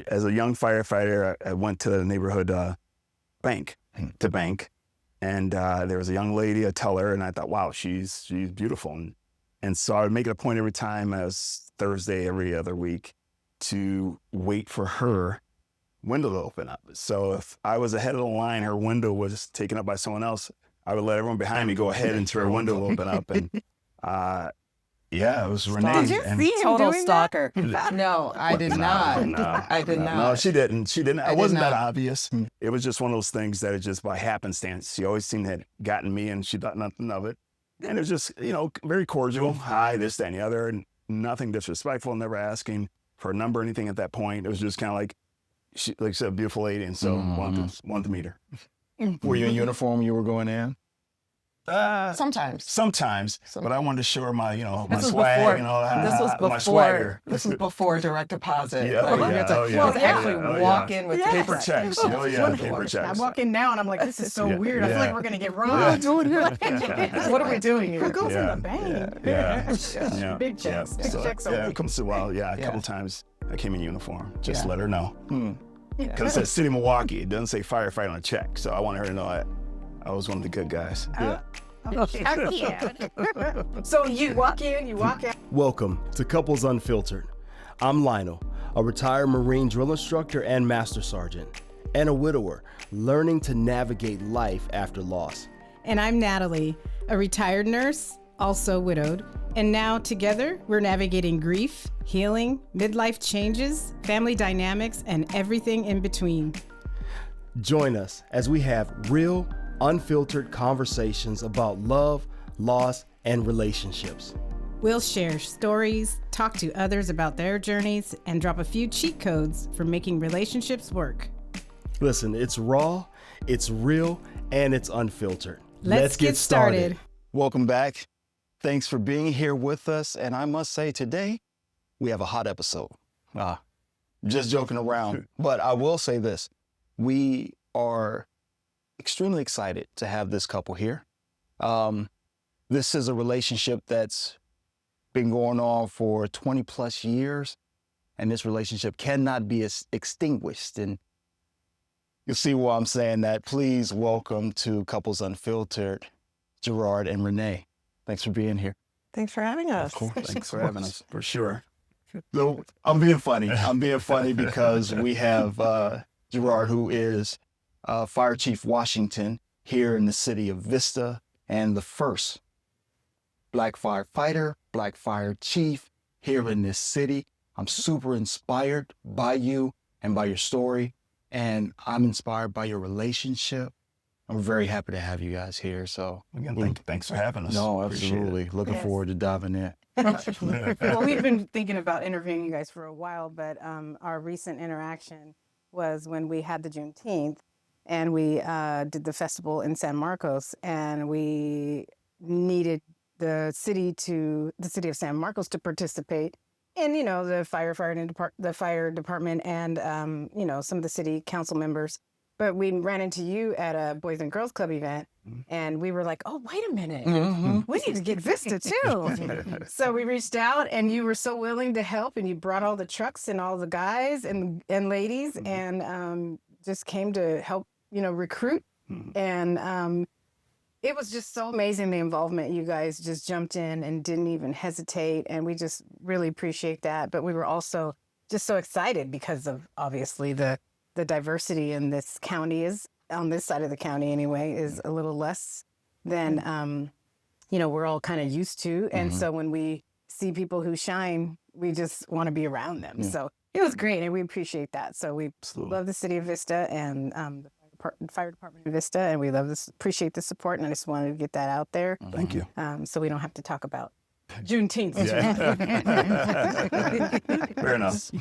as a young firefighter, I went to the neighborhood bank to bank, and there was a young lady, a teller, and I thought, wow, she's beautiful. And so I would make it a point every time, as Thursday every other week, to wait for her window to open up. So if I was ahead of the line, her window was taken up by someone else, I would let everyone behind me go ahead until her window will open up. And yeah, it was Renee. Did you see him Total doing stalker. No, I did not. I did not. No, she didn't. It wasn't not. that obvious. It was just one of those things that it just by happenstance. She always seemed to have gotten me, and she thought nothing of it. And it was just, very cordial. Hi, this, that, and the other, and nothing disrespectful, never asking for a number or anything at that point. It was just kind of like, she, like I said, a beautiful lady, and so wanted to meet her. Were you in uniform when you were going in? Sometimes. But I wanted to show her my, my This was swag, before, my swagger. This was before direct deposit. Yeah, Like, you had to actually walk in with Paper checks. Oh yeah, paper checks. I walk in now and I'm like, this is so weird. I feel like we're gonna get robbed. What are we doing here? Who goes in the bank? Yeah. Big checks. Big checks. Yeah, it comes to a couple times I came in uniform. Just let her know. Because it says City of Milwaukee. It doesn't say firefighter on a check. So I wanted her to know I was one of the good guys. So you walk in, you walk out. Welcome to Couples Unfiltered. I'm Lionel, a retired Marine drill instructor and master sergeant, and a widower learning to navigate life after loss. And I'm Natalie, a retired nurse, also widowed. And now together, we're navigating grief, healing, midlife changes, family dynamics, and everything in between. Join us as we have real, unfiltered conversations about love, loss, and relationships. We'll share stories, talk to others about their journeys, and drop a few cheat codes for making relationships work. Listen, it's raw, it's real, and it's unfiltered. Let's get started. Welcome back. Thanks for being here with us. And I must say today, we have a hot episode. Just joking around. But I will say this. We are extremely excited to have this couple here. This is a relationship that's been going on for 20 plus years, and this relationship cannot be extinguished. And you'll see why I'm saying that. Please welcome to Couples Unfiltered, Gerard and Renee. Thanks for being here. Thanks for having us. Of course. Thanks for having us, for sure. So I'm being funny because we have Gerard, who is Fire Chief Washington here in the city of Vista, and the first Black firefighter, Black fire chief here in this city. I'm super inspired by you and by your story, and I'm inspired by your relationship. I'm very happy to have you guys here. So Again, thanks for having us. No, absolutely. Looking forward to diving in. Well, we've been thinking about interviewing you guys for a while, but our recent interaction was when we had the Juneteenth, and we did the festival in San Marcos, and we needed the city of San Marcos to participate in, the the fire department, and some of the city council members. But we ran into you at a Boys and Girls Club event, and we were like, oh, wait a minute. We need to get Vista too. So we reached out, and you were so willing to help, and you brought all the trucks and all the guys and ladies, and just came to help, recruit. And it was just so amazing, the involvement. You guys just jumped in and didn't even hesitate, and we just really appreciate that. But we were also just so excited because of, obviously, the diversity in this county is, on this side of the county anyway, is a little less than, we're all kind of used to. And so when we see people who shine, we just want to be around them. So it was great, and we appreciate that. So we love the city of Vista and the fire department of Vista, and we appreciate the support, and I just wanted to get that out there. Thank you. So we don't have to talk about Juneteenth. Fair enough.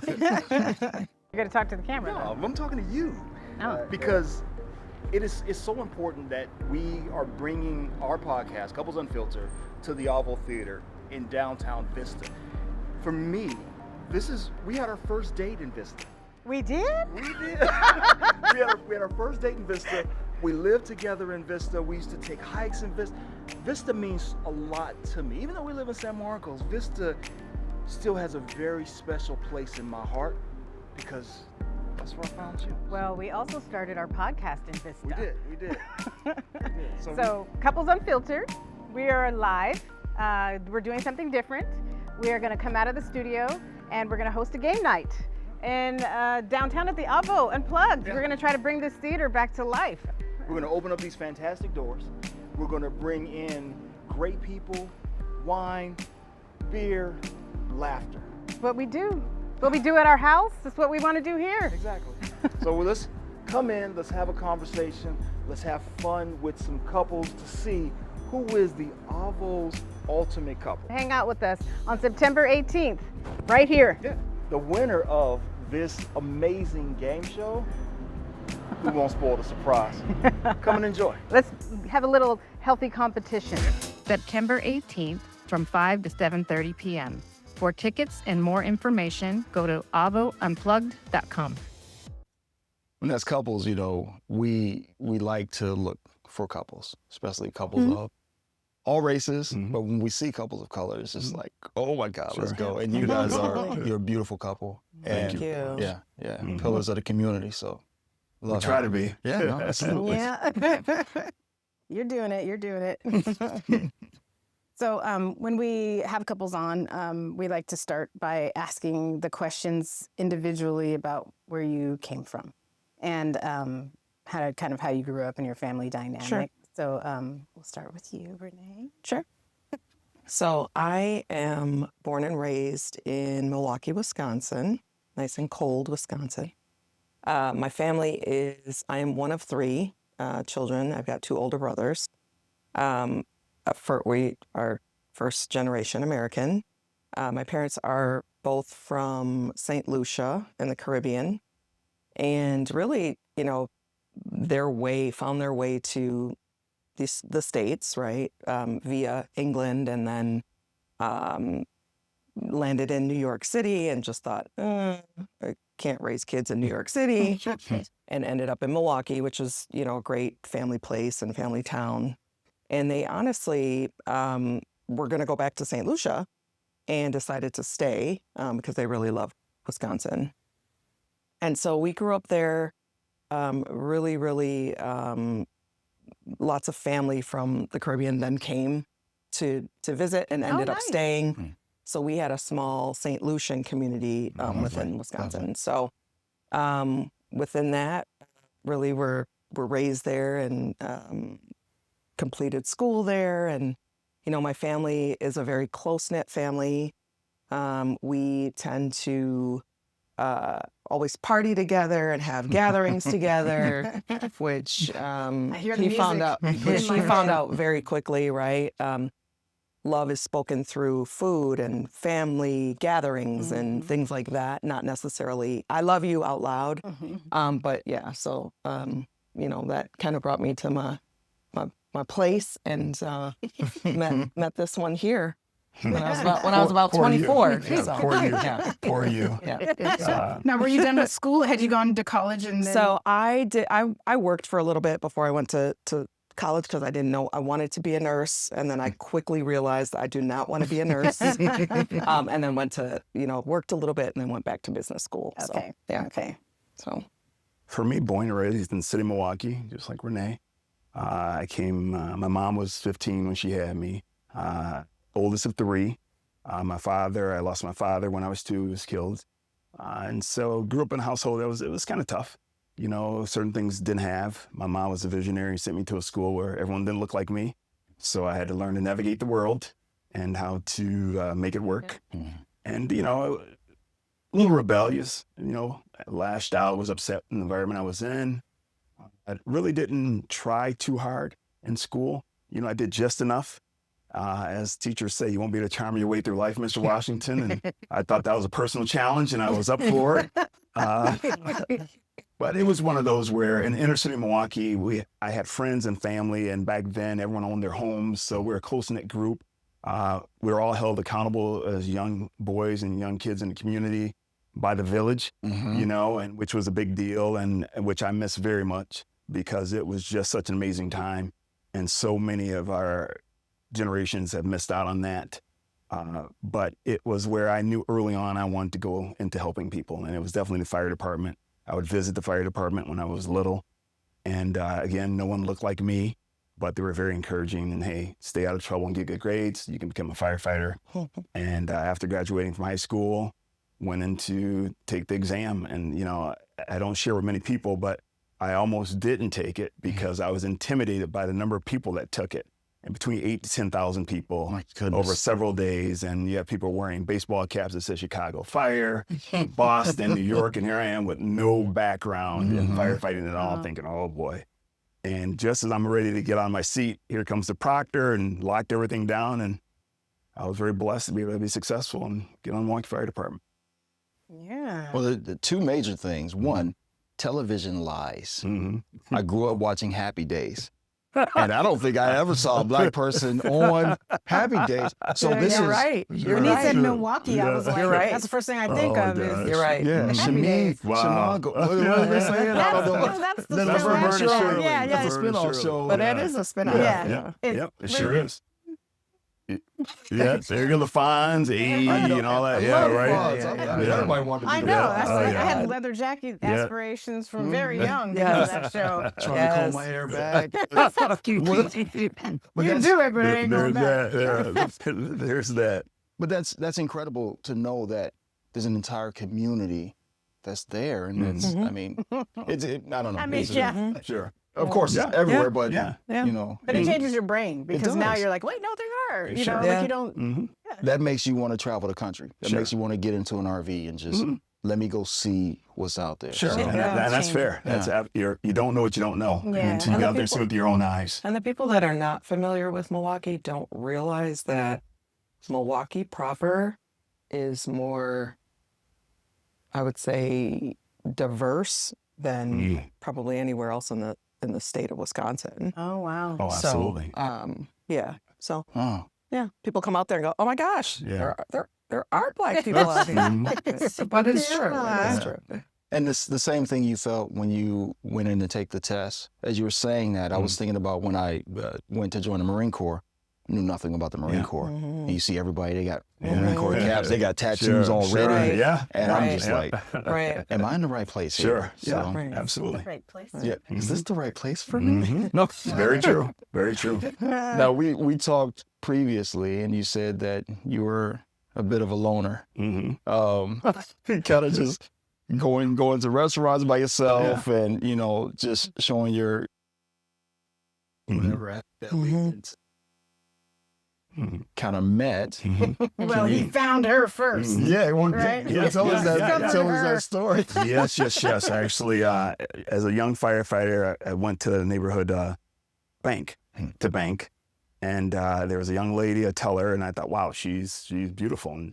You got to talk to the camera. No, I'm talking to you. Because it's so important that we are bringing our podcast, Couples Unfiltered, to the Oval Theater in downtown Vista. For me, we had our first date in Vista. We did? We did. we had our first date in Vista. We lived together in Vista. We used to take hikes in Vista. Vista means a lot to me. Even though we live in San Marcos, Vista still has a very special place in my heart, because that's where I found you. Well, we also started our podcast in Vista. We did. So, Couples Unfiltered, we are live. We're doing something different. We are going to come out of the studio and we're going to host a game night in downtown at the Avo Unplugged. Yeah. We're going to try to bring this theater back to life. We're going to open up these fantastic doors. We're going to bring in great people, wine, beer, laughter. What we do. What we do at our house is what we want to do here. Exactly. So let's come in, let's have a conversation, let's have fun with some couples to see who is the Avo's ultimate couple. Hang out with us on September 18th, right here. Yeah. The winner of this amazing game show, we won't spoil the surprise. Come and enjoy. Let's have a little healthy competition. September 18th from 5 to 7:30 p.m. For tickets and more information, go to avounplugged.com. And as couples, you know, we like to look for couples, especially couples of all races. But when we see couples of color, it's just like, oh my God, let's go. And you guys you're a beautiful couple. Thank And you. Yeah. Pillars of the community. So We try to be. Yeah, no, absolutely. Yeah. You're doing it. So when we have couples on, we like to start by asking the questions individually about where you came from and how you grew up in your family dynamic. Sure. So we'll start with you, Renee. Sure. So I am born and raised in Milwaukee, Wisconsin, nice and cold Wisconsin. My family I am one of three children. I've got two older brothers. We are first generation American. My parents are both from St. Lucia in the Caribbean, and really, you know, found their way to the States, right, via England, and then landed in New York City, and just thought, I can't raise kids in New York City, and ended up in Milwaukee, which is, you know, a great family place and family town. And they honestly were going to go back to St. Lucia and decided to stay because they really love Wisconsin. And so we grew up there, really, lots of family from the Caribbean then came to visit and ended up staying. So we had a small St. Lucian community within Wisconsin. So within that, really we're raised there and completed school there. And, you know, my family is a very close-knit family. We tend to always party together and have gatherings together, which she found out very quickly, right? Love is spoken through food and family gatherings and things like that, not necessarily "I love you" out loud. But yeah, so you know, that kind of brought me to my place, and met this one here when I was about 24. Poor you. Now, were you done with school? Had you gone to college? And then... So I did. I worked for a little bit before I went to college because I didn't know I wanted to be a nurse, and then I quickly realized I do not want to be a nurse. And then went to, you know, worked a little bit, and then went back to business school. Okay. So, yeah. Okay. So For me, born and raised in the city of Milwaukee, just like Renee. I came, my mom was 15 when she had me, oldest of three. I lost my father when I was 2, he was killed. And so grew up in a household it was kind of tough. You know, certain things didn't have. My mom was a visionary, sent me to a school where everyone didn't look like me. So I had to learn to navigate the world and how to make it work. And, you know, a little rebellious, you know, lashed out, was upset in the environment I was in. I really didn't try too hard in school. You know, I did just enough. As teachers say, you won't be able to charm your way through life, Mr. Washington. And I thought that was a personal challenge, and I was up for it. But it was one of those where in the inner city of Milwaukee, I had friends and family, and back then everyone owned their homes, so we're a close-knit group. We were all held accountable as young boys and young kids in the community by the village, you know, and which was a big deal, and which I miss very much because it was just such an amazing time. And so many of our generations have missed out on that. But it was where I knew early on I wanted to go into helping people. And it was definitely the fire department. I would visit the fire department when I was little. And again, no one looked like me, but they were very encouraging. And hey, stay out of trouble and get good grades. You can become a firefighter. And after graduating from high school, went in to take the exam. And, you know, I don't share with many people, but I almost didn't take it because I was intimidated by the number of people that took it. And between 8,000 to 10,000 people over several days. And you have people wearing baseball caps that says Chicago Fire, Boston, New York. And here I am with no background in firefighting at all, thinking, oh boy. And just as I'm ready to get on my seat, here comes the proctor and locked everything down. And I was very blessed to be able to be successful and get on Milwaukee Fire Department. Yeah. Well, the two major things. One, television lies. I grew up watching Happy Days. And I don't think I ever saw a black person on Happy Days. So this is right. When he said Milwaukee, I was like, that's the first thing I think of. Is You're right. Yeah, Happy Days. Wow. What are they saying? I don't know. That's the That's spin-off show. Yeah, yeah. That's a spin-off show. But that is a spin-off. Yeah. Yep, it sure is. Yeah, there go the Fonz, and all that. Yeah, right. Everybody wanted to be I know. That's I had leather jacket aspirations from very young because of that show. Trying to comb my hair back. You do it, but it ain't going back. There's that. But that's incredible to know that there's an entire community that's there, and that's I mean, I don't know. I mean, yeah. Sure. Of course, it's everywhere, but you know. But it changes your brain because now you're like, wait, no, there are. You know, like you don't. That makes you want to travel the country. That makes you want to get into an RV and just let me go see what's out there. Sure, So, and that's fair. That's you don't know what you don't know until you get out there and see with your own eyes. And the people that are not familiar with Milwaukee don't realize that Milwaukee proper is more, I would say, diverse than probably anywhere else in the state of Wisconsin. Oh, wow. Oh, absolutely. So, yeah, people come out there and go, oh my gosh, there are black people out here. But it's true. It's true. And the same thing you felt when you went in to take the test. As you were saying that, I was thinking about when I went to join the Marine Corps. Knew nothing about the Marine Corps. And you see everybody, they got Marine Corps caps, they got tattoos already. Yeah. And I'm just like, am I in the right place here? Sure. Absolutely. Right place. Yeah. Is this the right place for me? No. Very true. Very true. Now, we talked previously, and you said that you were a bit of a loner. Kind of just going to restaurants by yourself and, just showing your whatever that weekend. Kind of met. Well, he found her first. Yeah, right? Tell us that story. Yes. Actually, as a young firefighter, I went to the neighborhood bank to bank, and there was a young lady, a teller, and I thought, wow, she's beautiful,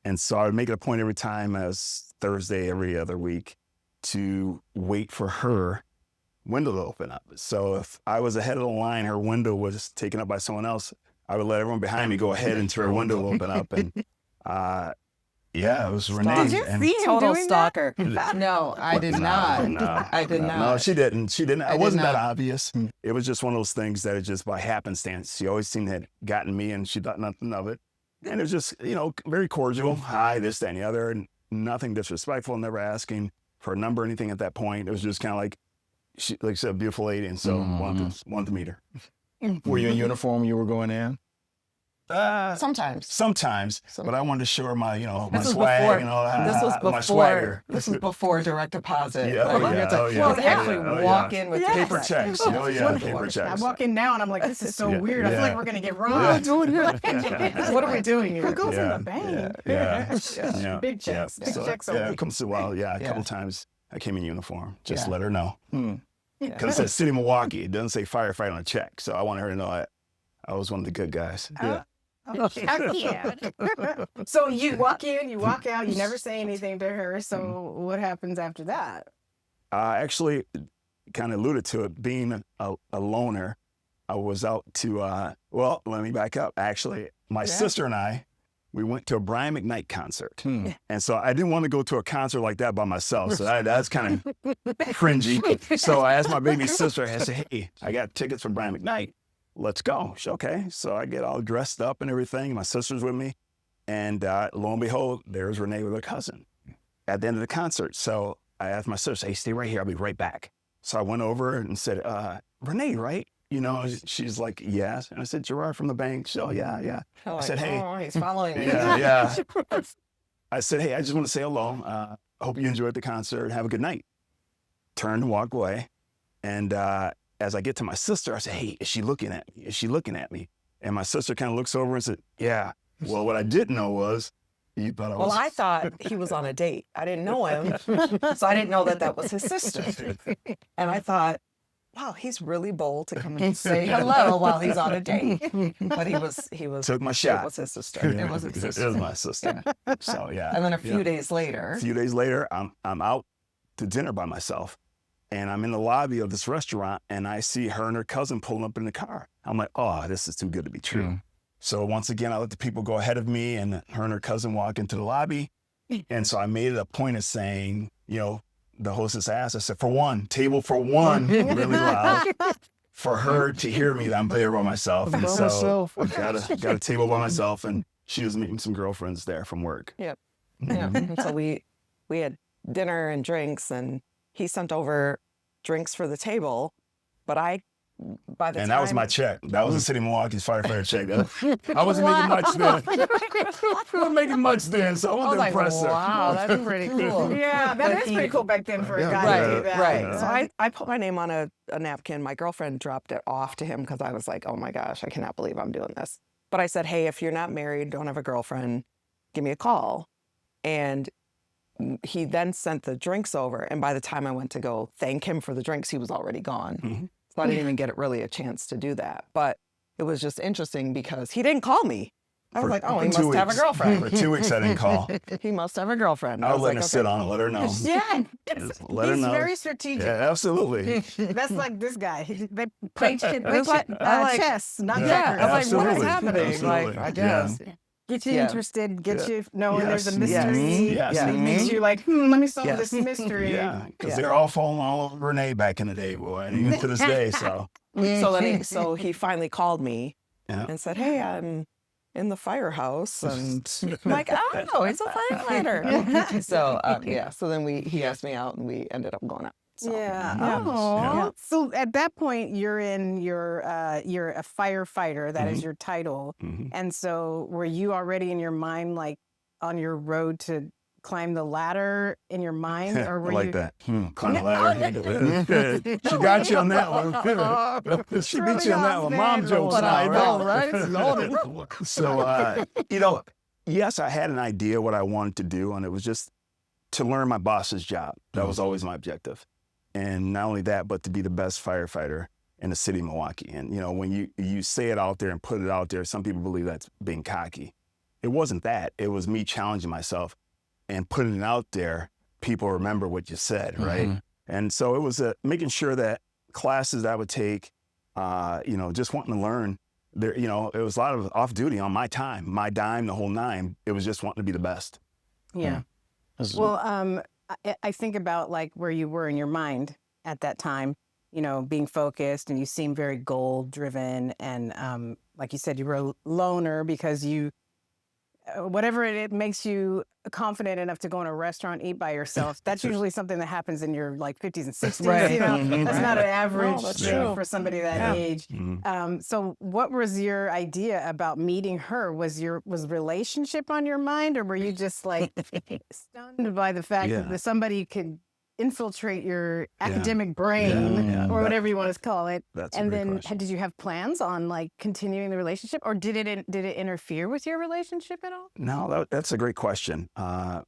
and so I would make it a point every time, as Thursday every other week, to wait for her window to open up. So if I was ahead of the line, her window was taken up by someone else, I would let everyone behind me go ahead until her window would open up. And it was Renee. Did you see him Total doing stalker. No, I did not. I did not. No, she didn't. It wasn't that not. obvious. It was just one of those things that it just by happenstance. She always seemed to have gotten me, and she thought nothing of it. And it was just, very cordial. Hi, this, that, and the other, and nothing disrespectful, never asking for a number or anything at that point. It was just kind of like, like I said, a beautiful lady, and so wanted to meet her. Were you in uniform when you were going in? Sometimes. But I wanted to show her my, my This was swag, before, my swagger. This was before direct deposit. Well, to actually walk in with paper checks. Paper checks. I walk in now and I'm like, this is so weird. I feel like we're gonna get robbed. What are we doing here? Who goes in the bank? Big checks. Big checks. It comes to a couple times I came in uniform. Just let her know. Because it says City of Milwaukee. It doesn't say firefighter on a check. So I wanted her to know I was one of the good guys. So you walk in, you walk out, you never say anything to her. So what happens after that? Actually, kind of alluded to it, being a loner. I was out to, let me back up. Actually, my sister and I, we went to a Brian McKnight concert. And so I didn't want to go to a concert like that by myself. So that's kind of cringy. So I asked my baby sister, I said, hey, I got tickets for Brian McKnight. Let's go. She said, okay. So I get all dressed up and everything. My sister's with me. And lo and behold, there's Renee with her cousin at the end of the concert. So I asked my sister, hey, stay right here. I'll be right back. So I went over and said, Renee, right? You know, she's like, yes. And I said, Gerard from the bank. So yeah. Oh, I said, hey. Oh, he's following me. Yeah. I said, hey, I just want to say hello. I hope you enjoyed the concert. Have a good night. Turned and walked away. And as I get to my sister, I said, hey, is she looking at me? Is she looking at me? And my sister kind of looks over and said, yeah. Well, what I didn't know was, you thought I was. Well, I thought he was on a date. I didn't know him. So I didn't know that was his sister. And I thought, wow, he's really bold to come and say hello while he's on a date. But he was took my shot. It was his sister. It was his sister. It was my sister. So yeah. And then a few days later. I'm out to dinner by myself, and I'm in the lobby of this restaurant, and I see her and her cousin pulling up in the car. I'm like, oh, this is too good to be true. So once again, I let the people go ahead of me, and her and her cousin walk into the lobby. And so I made it a point of saying, you know, the hostess asked, I said, for one, table for one, really loud, for her to hear me that I'm there by myself. And so I got a table by myself, and she was meeting some girlfriends there from work. Yep. Yeah. And so we had dinner and drinks, and he sent over drinks for the table, but that was my check. That was the city of Milwaukee's firefighter check. I wasn't making much then. I wasn't making much then, so I wanted to impress her. Wow, that's pretty cool. Yeah, that is pretty cool back then for a guy to do that. Right. So I put my name on a napkin. My girlfriend dropped it off to him because I was like, oh my gosh, I cannot believe I'm doing this. But I said, hey, if you're not married, don't have a girlfriend, give me a call. And he then sent the drinks over. And by the time I went to go thank him for the drinks, he was already gone. Mm-hmm. So I didn't even get really a chance to do that. But it was just interesting because he didn't call me. I was like, oh, he must have a girlfriend. For 2 weeks, I didn't call. He must have a girlfriend. I was letting her sit on it, let her know. Yeah. Let her He's know. very strategic. Yeah, absolutely. That's like this guy. They play chess, not checkers. I'm like, what is happening? Absolutely. Like, I guess. Get you interested, get you knowing there's a Yes. mystery. Yes. It makes you like, let me solve this mystery. Yeah, because they're all falling all over Renee back in the day, boy, and even to this day. So So he finally called me and said, hey, I'm in the firehouse. And I'm like, oh, he's a firefighter. So then he asked me out, and we ended up going out. So, So at that point, you're a firefighter. That is your title. Mm-hmm. And so were you already in your mind, like on your road to climb the ladder in your mind, or were like you that? Climb the ladder. She got you on that one. She beat you on that one. Mom jokes now, right? So yes, I had an idea what I wanted to do, and it was just to learn my boss's job. That was always my objective. And not only that, but to be the best firefighter in the city of Milwaukee. And, when you say it out there and put it out there, some people believe that's being cocky. It wasn't that. It was me challenging myself and putting it out there. People remember what you said, right? Mm-hmm. And so it was making sure that classes that I would take, just wanting to learn. There, it was a lot of off duty on my time, my dime, the whole nine. It was just wanting to be the best. Yeah. Well, I think about like where you were in your mind at that time, being focused, and you seem very goal driven. And like you said, you were a loner because whatever it makes you confident enough to go in a restaurant, eat by yourself. That's usually something that happens in your like 50s and 60s. Right. That's not an average thing for somebody that Yeah. age. Mm-hmm. So what was your idea about meeting her? Was relationship on your mind, or were you just like stunned by the fact that somebody could infiltrate your academic brain or whatever you want to call it? That's and a great then question. did you have plans on like continuing the relationship, or did it interfere with your relationship at all? No, that's a great question.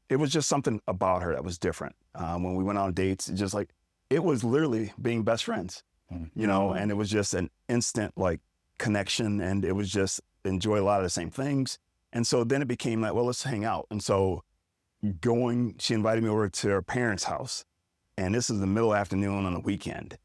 It was just something about her that was different. When we went on dates, it was literally being best friends, and it was just an instant like connection, and it was just enjoy a lot of the same things. And so then it became like, well, let's hang out. And so she invited me over to her parents' house, and this is the middle afternoon on the weekend.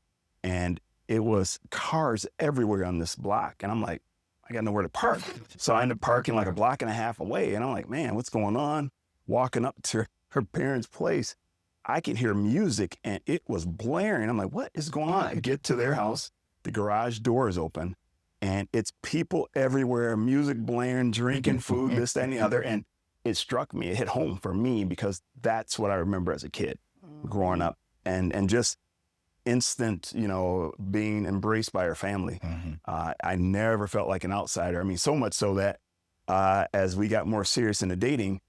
And it was cars everywhere on this block. And I'm like, I got nowhere to park. So I ended up parking like a block and a half away. And I'm like, man, what's going on? Walking up to her parents' place, I could hear music, and it was blaring. I'm like, what is going on? I get to their house, the garage door is open, and it's people everywhere, music blaring, drinking, food, this, that, and the other. And it struck me, it hit home for me because that's what I remember as a kid growing up, and just instant, being embraced by our family. I never felt like an outsider. I mean, so much so that as we got more serious into dating,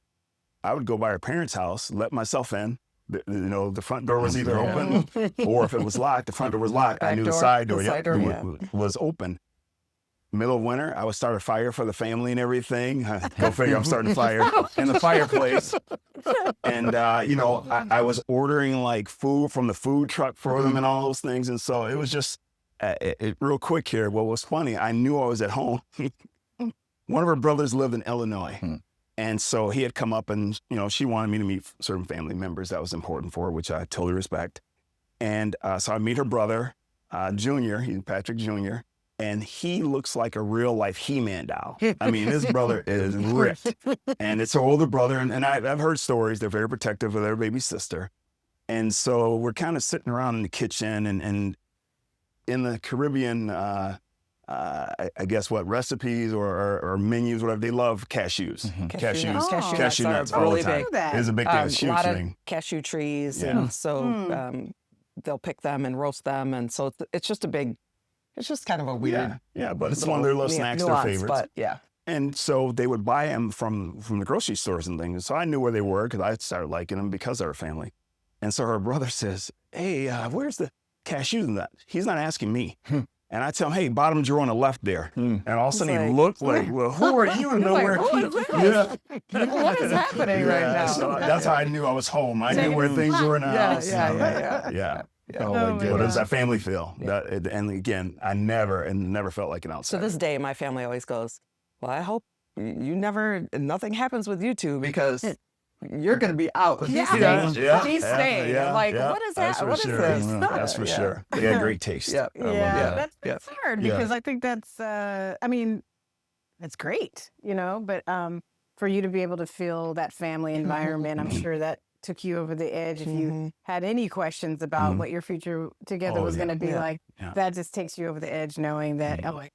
I would go by our parents' house, let myself in. The front door was either open, or if it was locked, the front door was locked. I knew the side door, was open. Middle of winter, I would start a fire for the family and everything. Go figure, I'm starting a fire in the fireplace. And, I was ordering like food from the food truck for them and all those things. And so it was just, real quick here, what was funny, I knew I was at home. One of her brothers lived in Illinois. And so he had come up and, she wanted me to meet certain family members. That was important for her, which I totally respect. And so I meet her brother, Junior, he's Patrick Jr., and he looks like a real life He-Man doll. I mean, his brother is ripped. And it's her older brother. And I've heard stories. They're very protective of their baby sister. And so we're kind of sitting around in the kitchen and in the Caribbean, I guess recipes or menus, whatever, they love cashews. Cashew nuts all the time. It's a big thing. It's a huge thing. Cashew trees. Yeah. And so they'll pick them and roast them. And so it's just it's just kind of a weird. Yeah, but it's one of their little snacks, their favorites. But yeah. And so they would buy them from the grocery stores and things. So I knew where they were because I started liking them because of her family. And so her brother says, hey, where's the cashews and that? He's not asking me. And I tell him, hey, bottom drawer on the left there. And all of a sudden he looked like, well, who are you? And nowhere. What is happening right now? So that's how I knew I was home. I knew where things were in the house. Yeah. Oh, what does that family feel? And again, I never felt like an outsider. To this day, my family always goes, well, I hope nothing happens with you two because you're going to be out. He's staying. What is that? What is this? That's for sure. They had great taste. That's hard because I think that's, that's great, but for you to be able to feel that family environment, I'm sure that took you over the edge. If you had any questions about what your future together was going to be like, that just takes you over the edge knowing that, I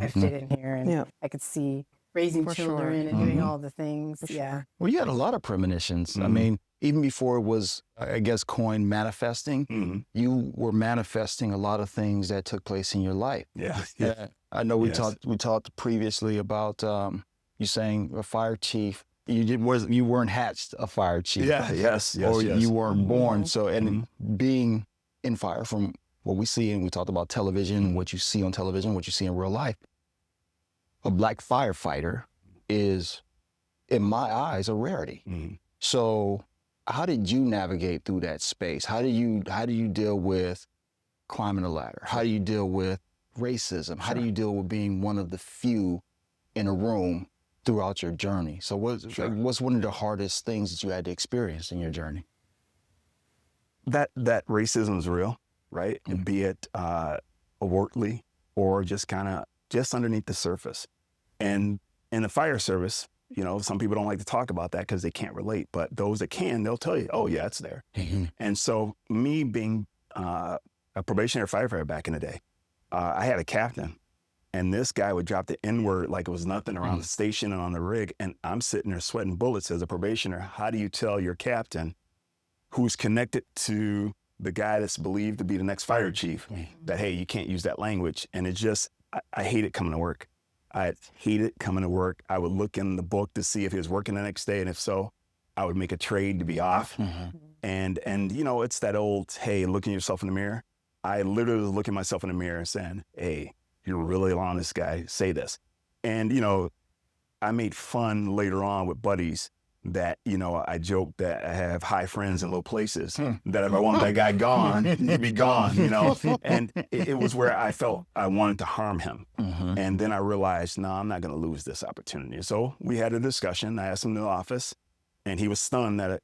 fit in here and I could see raising children and doing all the things. Well, you had a lot of premonitions. I mean, even before it was, I guess, coined manifesting, you were manifesting a lot of things that took place in your life. Yeah. I know we talked previously about you saying a fire chief. You weren't hatched a fire chief. You weren't born. So, and being in fire from what we see, and we talked about television, what you see on television, what you see in real life, a Black firefighter is, in my eyes, a rarity. So how did you navigate through that space? How do you deal with climbing a ladder? How do you deal with racism? How do you deal with being one of the few in a room throughout your journey? So what's one of the hardest things that you had to experience in your journey? That racism is real, right? And be it overtly or just underneath the surface. And in the fire service, some people don't like to talk about that because they can't relate, but those that can, they'll tell you, oh yeah, it's there. And so me being a probationary firefighter back in the day, I had a captain. And this guy would drop the N-word like it was nothing around the station and on the rig. And I'm sitting there sweating bullets as a probationer. How do you tell your captain, who's connected to the guy that's believed to be the next fire chief, that, hey, you can't use that language? And it just, I hated coming to work. I hated coming to work. I would look in the book to see if he was working the next day. And if so, I would make a trade to be off. And it's that old, hey, looking yourself in the mirror. I literally was looking myself in the mirror and saying, hey, you're really on this guy, say this. And, I made fun later on with buddies that, I joked that I have high friends in low places, that if I want that guy gone, he'd be gone, And it was where I felt I wanted to harm him. And then I realized, no, I'm not going to lose this opportunity. So we had a discussion. I asked him in the office, and he was stunned that a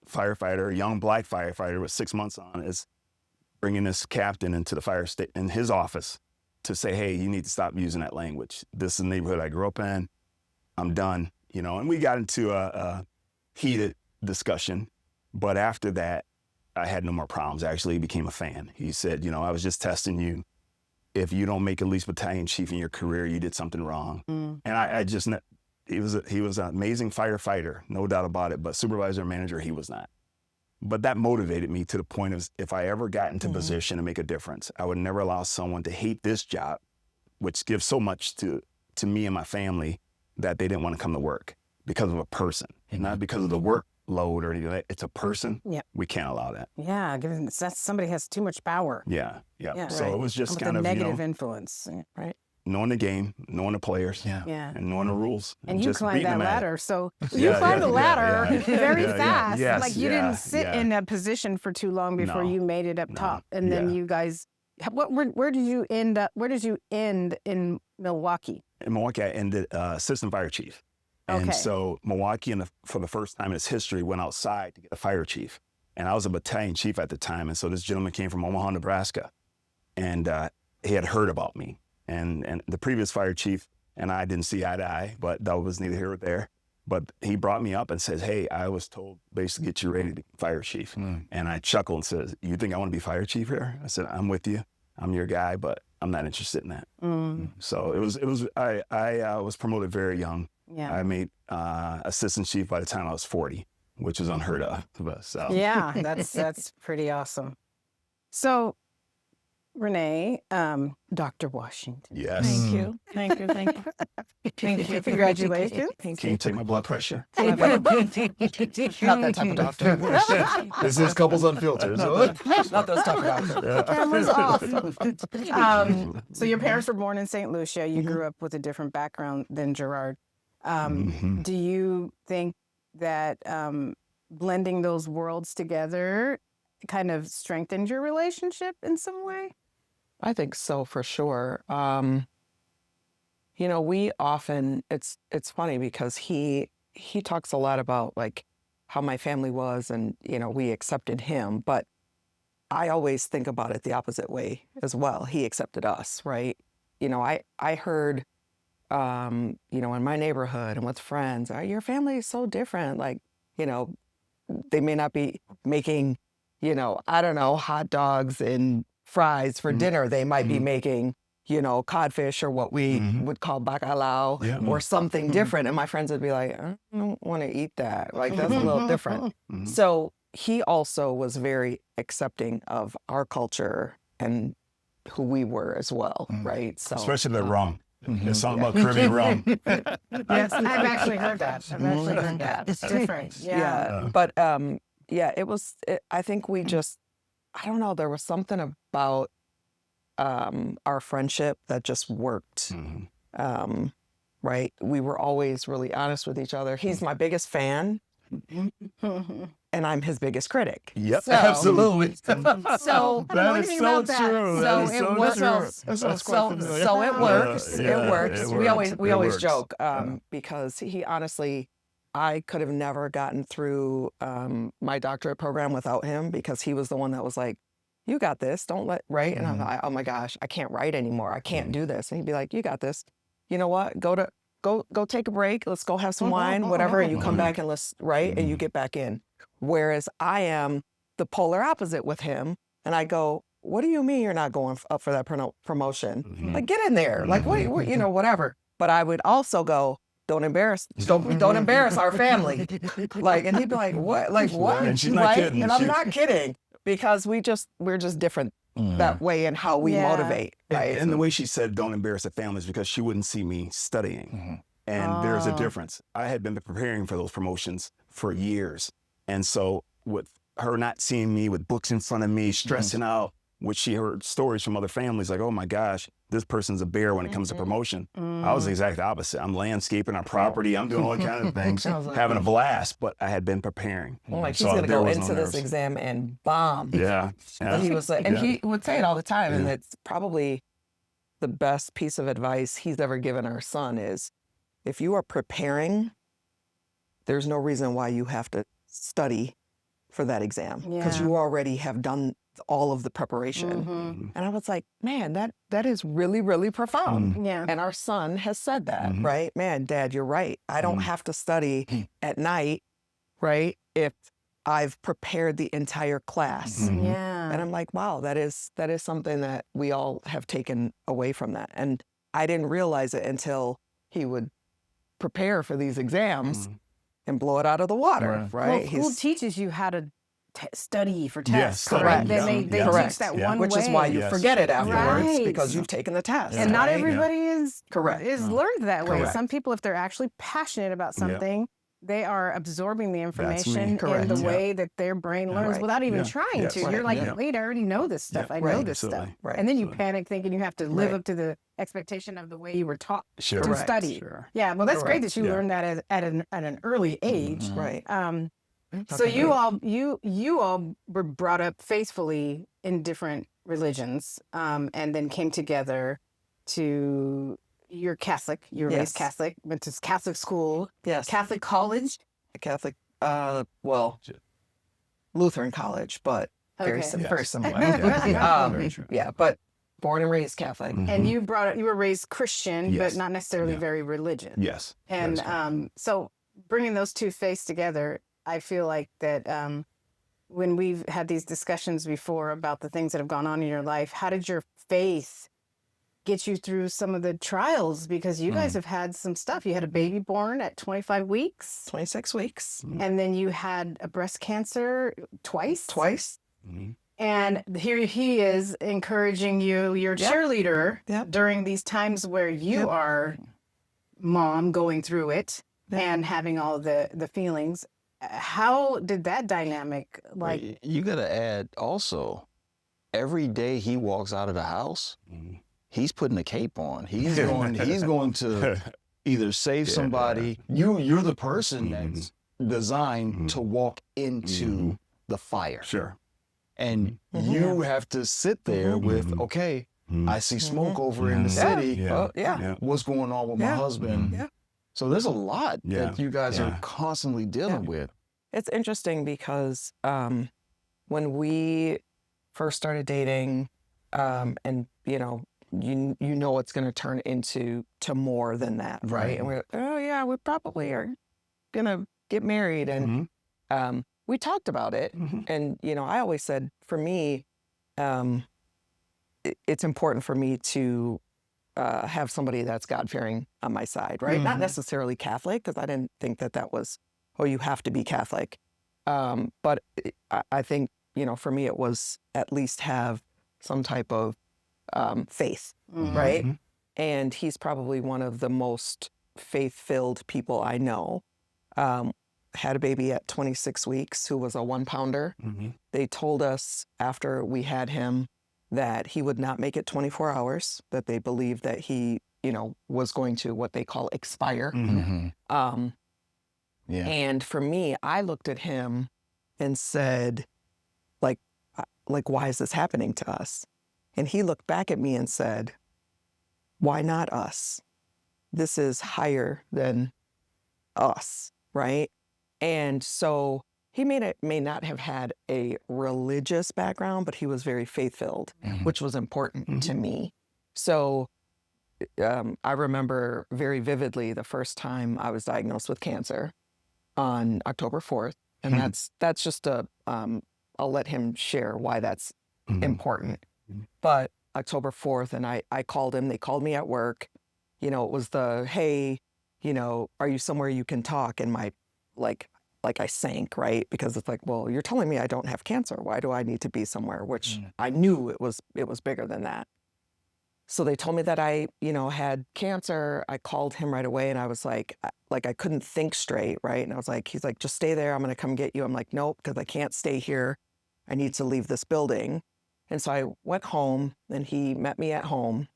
firefighter, a young Black firefighter with 6 months on, is bringing this captain into the fire state in his office to say, hey, you need to stop using that language. This is the neighborhood I grew up in. I'm done, and we got into a heated discussion. But after that, I had no more problems. Actually, he became a fan. He said, I was just testing you. if you don't make at least battalion chief in your career, you did something wrong. And I just, he was an amazing firefighter, no doubt about it, but supervisor and manager, he was not. But that motivated me to the point of, if I ever got into position to make a difference, I would never allow someone to hate this job, which gives so much to me and my family, that they didn't want to come to work because of a person, not because of the workload or anything. It's a person. Yeah. We can't allow that. Yeah, given that somebody has too much power. Yeah. So Right. it was just With kind a of, negative influence, right? knowing the game, knowing the players, Yeah. and knowing the rules. And you just climbed beating that them at it. ladder, so You climbed the ladder very yeah, fast. yes, Like you yeah, didn't sit yeah. in a position for too long before No, you made it up no, top. And then yeah. you guys, where did you end up? Where did you end in Milwaukee? In Milwaukee, I ended assistant fire chief. And Okay. so Milwaukee, for the first time in its history, went outside to get a fire chief. And I was a battalion chief at the time. And so this gentleman came from Omaha, Nebraska. And he had heard about me. And the previous fire chief and I didn't see eye to eye, but that was neither here nor there. But he brought me up and says, hey, I was told basically get you ready to be fire chief. And I chuckled and says, you think I want to be fire chief here? I said, I'm with you. I'm your guy, but I'm not interested in that. So I was promoted very young. Yeah. I made assistant chief by the time I was 40, which is unheard of. So. Yeah, that's pretty awesome. So, Renee, Dr. Washington. Yes. Thank you. Thank you. Thank you. Thank you. Congratulations. Can you take my blood pressure? Not that type of doctor. This is Couples Unfiltered. So. Not those type of doctors. Cameras off. So your parents were born in St. Lucia. You grew up with a different background than Gerard. Do you think that blending those worlds together kind of strengthened your relationship in some way? I think so, for sure. We often, it's funny because he talks a lot about like how my family was and, we accepted him, but I always think about it the opposite way as well. He accepted us, right? I heard, in my neighborhood and with friends, your family is so different. Like, they may not be making, I don't know, hot dogs and fries for dinner. They might be making, codfish or what we would call bacalao or something different. And my friends would be like, I don't want to eat that. Like, that's a little different. So he also was very accepting of our culture and who we were as well, right? So Especially the rum. There's something about Caribbean rum. Yes, I've actually heard that. It's different. Yeah. But it was, I think we just, I don't know, there was something about our friendship that just worked. Right? We were always really honest with each other. He's my biggest fan. And I'm his biggest critic. Yep, So- absolutely. So That is so true. That is so true. So it works. Yeah, It works. it We always works. joke because he honestly, I could have never gotten through my doctorate program without him because he was the one that was like, you got this, don't let, right? And I'm like, oh my gosh, I can't write anymore. I can't do this. And he'd be like, you got this. You know what? Go take a break. Let's go have some wine, whatever. And you come back and let's, right? And you get back in. Whereas I am the polar opposite with him. And I go, what do you mean you're not going up for that promotion? Like, get in there. Like, what, whatever. But I would also go, don't embarrass our family. Like, and he'd be like, what? Like, what? And she's not right? kidding. And I'm not kidding because we're just different that way in how we motivate. Right? And the way she said, don't embarrass the family is because she wouldn't see me studying. And there's a difference. I had been preparing for those promotions for years. And so with her not seeing me with books in front of me, stressing out, which she heard stories from other families like, oh my gosh, this person's a bear when it comes to promotion. I was the exact opposite. I'm landscaping our property. I'm doing all kinds of things, having a blast, but I had been preparing. I'm like, So she's going to there go was into no this nerves. exam and bomb. Yeah. And he was like, and he would say it all the time. And Yeah. it's probably the best piece of advice he's ever given our son is if you are preparing, there's no reason why you have to study for that exam because you already have done all of the preparation. And I was like, man, that is really, really profound. Yeah. And our son has said that, right? Man, Dad, you're right. I don't have to study at night, right? If I've prepared the entire class. Mhm. Yeah. And I'm like, wow, that is something that we all have taken away from that. And I didn't realize it until he would prepare for these exams and blow it out of the water, right? Well, who teaches you how to study for tests? Yes, study, Correct. yeah. They Yeah. teach that Yeah. one Which way. is why you Yes. forget it afterwards Right. because you've taken the test. And not right? everybody is Correct. learned that way. Correct. Some people, if they're actually passionate about something, they are absorbing the information in Correct. the Yeah. way that their brain learns Right. without even Yeah. trying Yes. to. Right. You're like, Yeah. wait, I already know this stuff. Yeah. I know Right. this stuff. Absolutely. Right. And then you Absolutely. panic thinking you have to live Right. up to the expectation of the way you were taught Sure. to Correct. study. Sure. Yeah, well, that's great Correct. that you Yeah. learned that at an early age. Right. So you all were brought up faithfully in different religions, and then came together to. You're Catholic. You were Yes. raised Catholic. Went to Catholic school. Yes. Catholic college. Catholic, Lutheran college, but very, Okay. very Yes. similar. Yeah. Very true. Yeah, but born and raised Catholic. And you were raised Christian, Yes. but not necessarily Yeah. very religious. Yes. And That is correct. so bringing those two faiths together, I feel like that when we've had these discussions before about the things that have gone on in your life, how did your faith get you through some of the trials? Because you guys have had some stuff. You had a baby born at 25 weeks, 26 weeks. and then you had a breast cancer twice. Mhm. And here he is encouraging you, your Yep. cheerleader, Yep. during these times where you Yep. are mom going through it Yep. and having all the feelings. How did that dynamic like? You got to add also, every day he walks out of the house, Mhm. he's putting a cape on. He's going to either save somebody. You're the person that's designed to walk into the fire. Sure. And you have to sit there with, okay, I see smoke over in the city. Yeah. Oh, yeah. Yeah. What's going on with my husband? Yeah. So there's a lot Yeah. that you guys are Yeah. constantly dealing with. It's interesting because when we first started dating, and you know it's going to turn into more than that, right? Right. And we're oh yeah, we probably are gonna get married, and we talked about it, and I always said for me, it's important for me to have somebody that's God-fearing on my side, right? Not necessarily Catholic, because I didn't think that was, oh, you have to be Catholic. But I think, for me, it was at least have some type of faith, right? And he's probably one of the most faith-filled people I know. Had a baby at 26 weeks who was a 1-pounder. They told us after we had him that he would not make it 24 hours, that they believed that he, was going to what they call expire. Yeah. And for me, I looked at him and said, like, why is this happening to us? And he looked back at me and said, why not us? This is higher than us, right? And so he may not have had a religious background, but he was very faith-filled, which was important to me. So I remember very vividly the first time I was diagnosed with cancer on October 4th. And that's just I'll let him share why that's important. But October 4th, and I called him, they called me at work. It was hey, are you somewhere you can talk? And my, like I sank, right? Because it's like, well, you're telling me I don't have cancer. Why do I need to be somewhere? Which I knew it was bigger than that. So they told me that I, had cancer. I called him right away and I was like I couldn't think straight, right? And I was like, he's like, just stay there. I'm going to come get you. I'm like, nope, because I can't stay here. I need to leave this building. And so I went home and he met me at home.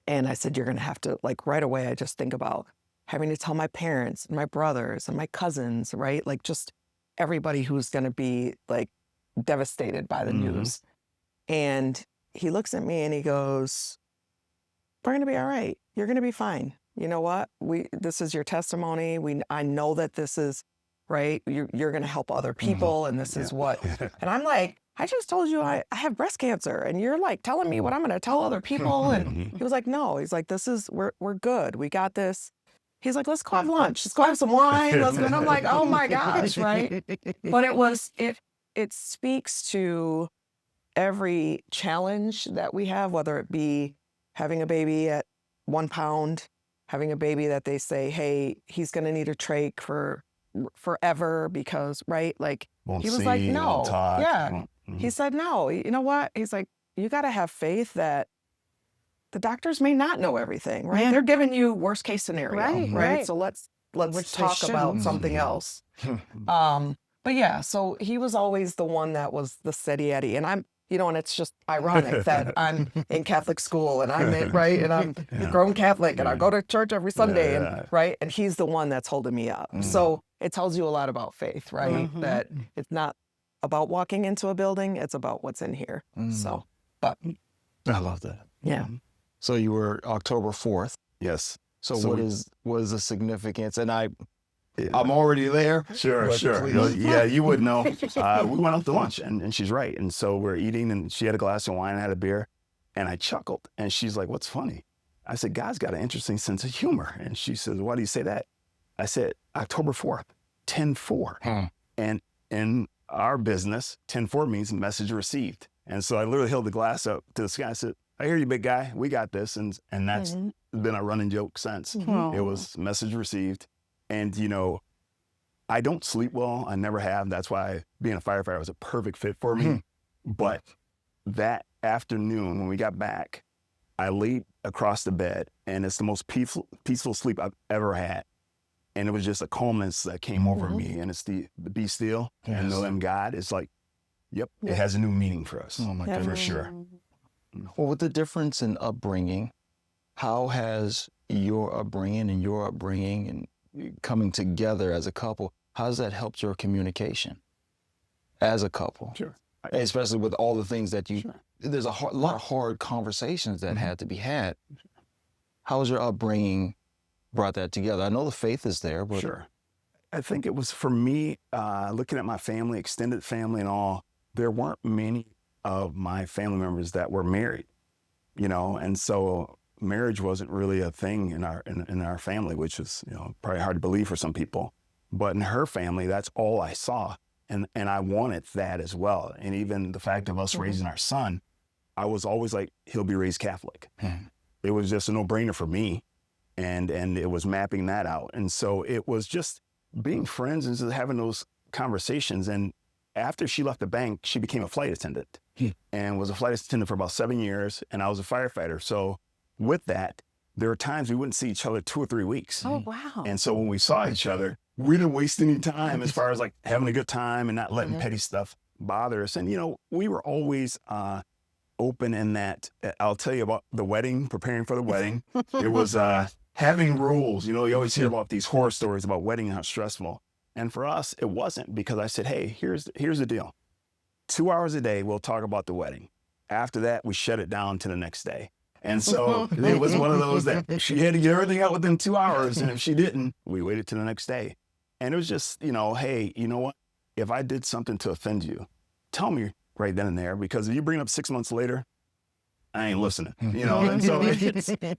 And I said, you're going to have to, right away, I just think about having to tell my parents and my brothers and my cousins, right? Just everybody who's going to be devastated by the news. And he looks at me and he goes, we're going to be all right. You're going to be fine. You know what? This is your testimony. I know that this is right. You're going to help other people. And this is what, and I'm like, I just told you I have breast cancer and you're telling me what I'm going to tell other people. And he was like, no, he's like, we're good. We got this. He's like, let's go have lunch. Let's go have some wine. Let's go. And I'm like, oh my gosh, right? But it speaks to every challenge that we have, whether it be having a baby at 1 pound, having a baby that they say, hey, he's going to need a trach for forever because, right? Like, Won't he was see, like, no. won't talk, Yeah. won't- He said, no. You know what? He's like, you got to have faith that the doctors may not know everything, right? Yeah. They're giving you worst case scenario, Right, right? right. So let's Which they talk about shouldn't. something else. But yeah, so he was always the one that was the steady Eddie. And I'm, and it's just ironic that I'm in Catholic school and I'm in, right? And I'm a grown Catholic and I go to church every Sunday, and right? And he's the one that's holding me up. So it tells you a lot about faith, right? That it's not about walking into a building, it's about what's in here. So, but I love that. yeah. So you were October 4th. Yes. So, So what is the significance? And I'm already there. Sure. but Sure. please. Yeah, you would know. We went out to lunch, and she's right. And so we're eating, and she had a glass of wine, I had a beer, and I chuckled. And she's like, "What's funny?" I said, "God's got an interesting sense of humor." And she says, "Why do you say that?" I said, "October 4th, 10-4. And in our business, 10-4 means message received. And so I literally held the glass up to the sky. I said, "I hear you, big guy. We got this." And that's been a running joke since. It was message received. And, I don't sleep well. I never have. That's why being a firefighter was a perfect fit for me. But that afternoon when we got back, I laid across the bed, and it's the most peaceful sleep I've ever had. And it was just a calmness that came over me. And it's the be still and know in God. It's like, yep, it has a new meaning for us. Oh my For goodness. sure. Well, with the difference in upbringing, how has your upbringing and coming together as a couple, how has that helped your communication as a couple? Sure. Especially with all the things that there's a lot of hard conversations that had to be had. How has your upbringing brought that together? I know the faith is there, but Sure. I think it was for me, looking at my family, extended family and all, there weren't many of my family members that were married, and so marriage wasn't really a thing in our family, which is, probably hard to believe for some people. But in her family, that's all I saw. And I wanted that as well. And even the fact of us raising our son, I was always like, he'll be raised Catholic. It was just a no-brainer for me. And it was mapping that out. And so it was just being friends and just having those conversations. And after she left the bank, she became a flight attendant and was a flight attendant for about 7 years. And I was a firefighter. So with that, there were times we wouldn't see each other 2 or 3 weeks. Oh, wow. And so when we saw each other, we didn't waste any time as far as like having a good time and not letting petty stuff bother us. And, we were always open in that. I'll tell you about the wedding, preparing for the wedding. It was having rules. You always hear about these horror stories about wedding and how stressful. And for us, it wasn't, because I said, hey, here's the deal. 2 hours a day, we'll talk about the wedding. After that, we shut it down to the next day. And so it was one of those that she had to get everything out within 2 hours. And if she didn't, we waited till the next day. And it was just, hey, you know what? If I did something to offend you, tell me right then and there, because if you bring it up 6 months later, I ain't listening, And so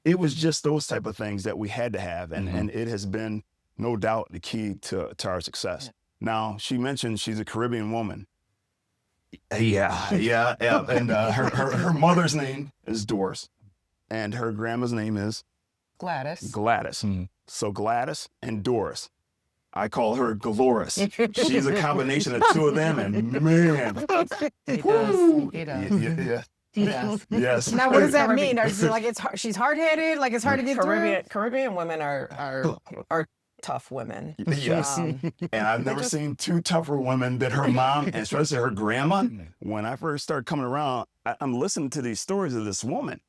it was just those type of things that we had to have. And it has been no doubt the key to our success. Now, she mentioned she's a Caribbean woman. Yeah. And her mother's name is Doris. And her grandma's name is Gladys. So Gladys and Doris. I call her Dolores. She's a combination of two of them, and man. He does. Yeah. Yes. Now, what does that mean? Is it like she's hard-headed? Like it's hard to get through? Caribbean women are tough women. Yes. And I've never seen two tougher women than her mom, and especially her grandma. When I first started coming around, I'm listening to these stories of this woman.